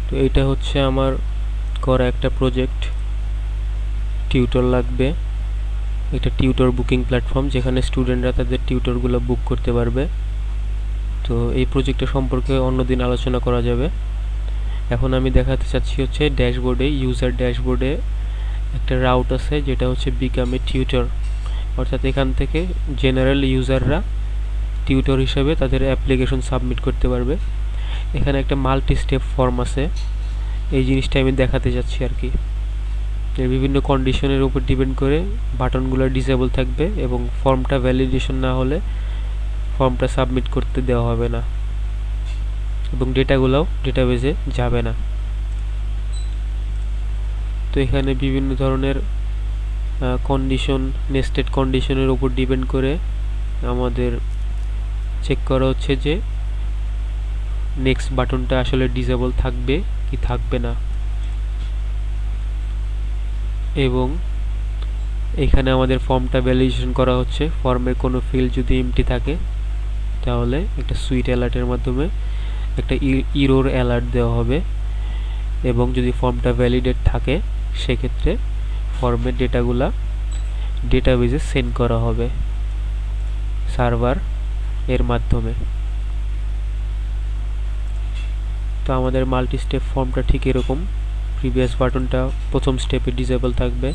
তো এটা হচ্ছে আমার করা একটা প্রজেক্ট। টিউটর লাগবে, এটা টিউটর বুকিং প্ল্যাটফর্ম যেখানে স্টুডেন্টরা তাদের টিউটরগুলো বুক করতে পারবে। তো এই প্রজেক্টটা সম্পর্কে অন্যদিন আলোচনা করা যাবে। এখন আমি দেখাতে চাচ্ছি হচ্ছে ড্যাশবোর্ডে, ইউজার ড্যাশবোর্ডে একটা রাউট আছে যেটা হচ্ছে বিকাম এ টিউটর, অর্থাৎ এখান থেকে জেনারেল ইউজাররা টিউটর হিসেবে তাদের অ্যাপ্লিকেশন সাবমিট করতে পারবে। এখানে একটা মাল্টি স্টেপ ফর্ম আছে, এই জিনিসটা আমি দেখাতে যাচ্ছি আর কি। এর বিভিন্ন কন্ডিশনের উপর ডিপেন্ড করে বাটনগুলো ডিসেবল থাকবে এবং ফর্মটা ভ্যালিডেশন না হলে ফর্মটা সাবমিট করতে দেওয়া হবে না এবং ডেটাগুলোও ডেটাবেজে যাবে না। তো এখানে বিভিন্ন ধরনের কন্ডিশন, নেস্টেড কন্ডিশনের উপর ডিপেন্ড করে আমাদের চেক করা হচ্ছে যে নেক্সট বাটনটা আসলে ডিসেবল থাকবে কি থাকবে না। এবং এখানে আমাদের ফর্মটা ভ্যালিডেশন করা হচ্ছে। ফর্মের কোনো ফিল্ড যদি এমটি থাকে তাহলে একটা সুইট অ্যালার্টের মাধ্যমে একটা ইরর অ্যালার্ট দেওয়া হবে, এবং যদি ফর্মটা ভ্যালিডেট থাকে সেক্ষেত্রে ফর্মের ডেটাগুলা ডেটাবেজে সেন্ড করা হবে সার্ভার এর মাধ্যমে। তো আমাদের মাল্টি স্টেপ ফর্মটা ঠিক এরকম। প্রিভিয়াস বাটনটা প্রথম স্টেপে ডিসেবল থাকবে,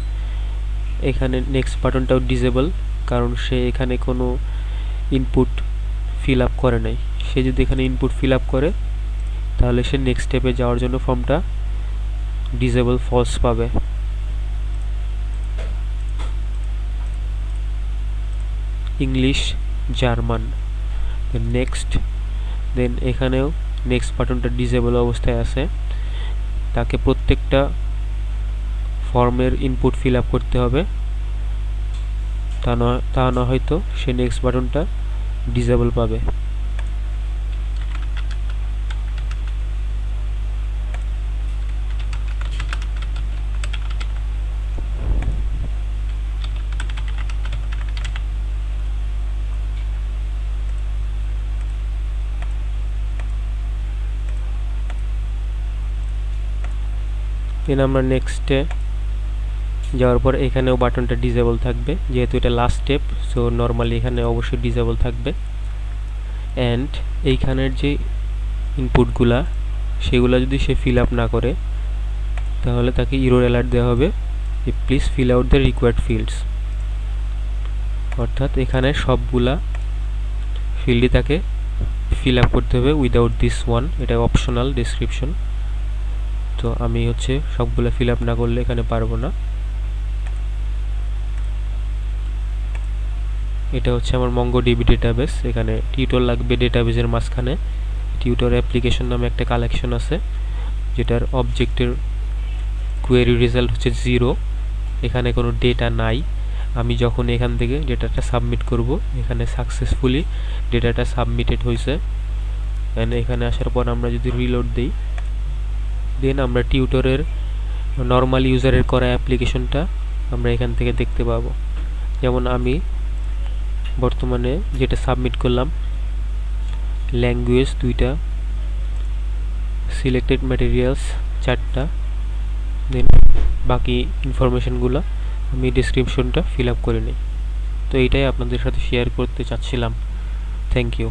এখানে নেক্সট বাটনটাও ডিসেবল, কারণ সে এখানে কোনো ইনপুট ফিল আপ করে নাই। সে যদি এখানে ইনপুট ফিল আপ করে তাহলে সে নেক্সট স্টেপে যাওয়ার জন্য ফর্মটা ডিসেবল ফলস পাবে। English, German, next. দেন এখানেও নেক্সট বাটনটা ডিসেবল অবস্থায় আছে, তাকে প্রত্যেকটা ফর্মের ইনপুট ফিল আপ করতে হবে, তা না হয়তো সে নেক্সট বাটনটা ডিসেবল পাবে। দেন আমরা নেক্সটে যাওয়ার পর এখানেও বাটনটা ডিসেবল থাকবে, যেহেতু এটা লাস্ট স্টেপ, সো নর্মালি এখানে অবশ্যই ডিসেবল থাকবে। অ্যান্ড এইখানের যে ইনপুটগুলা সেগুলো যদি সে ফিল আপ না করে তাহলে তাকে ইরর অ্যালার্ট দেওয়া হবে, please fill out the required fields. অর্থাৎ এখানে সবগুলা ফিল্ডই তাকে ফিল আপ করতে হবে উইদাউট দিস ওয়ান, এটা অপশনাল ডেসক্রিপশন। তো আমি হচ্ছে সবগুলো ফিল আপ না করলে এখানে পারবো না। এটা হচ্ছে আমার মঙ্গোডিবি ডেটাবেস, এখানে টিউটর লাগবে ডেটাবেসের মাঝখানে। টিউটর অ্যাপ্লিকেশন নামে একটা কালেকশন আছে যেটার অবজেক্টের কোয়েরি রেজাল্ট হচ্ছে 0, এখানে কোনো ডেটা নাই। আমি যখন এখান থেকে ডেটাটা সাবমিট করব, এখানে সাকসেসফুলি ডেটাটা সাবমিটেড হয়েছে। এখানে আসার পর আমরা যদি রিলোড দিই, দেন আমরা টিউটরের নর্মাল ইউজারের করা অ্যাপ্লিকেশনটা আমরা এখান থেকে দেখতে পাবো। যেমন আমি বর্তমানে যেটা সাবমিট করলাম, ল্যাঙ্গুয়েজ 2টা, সিলেক্টেড ম্যাটেরিয়ালস 4টা, দেন বাকি ইনফরমেশনগুলো আমি ডেসক্রিপশনটা ফিল আপ করে নিই। তো এইটাই আপনাদের সাথে শেয়ার করতে চাচ্ছিলাম। Thank you.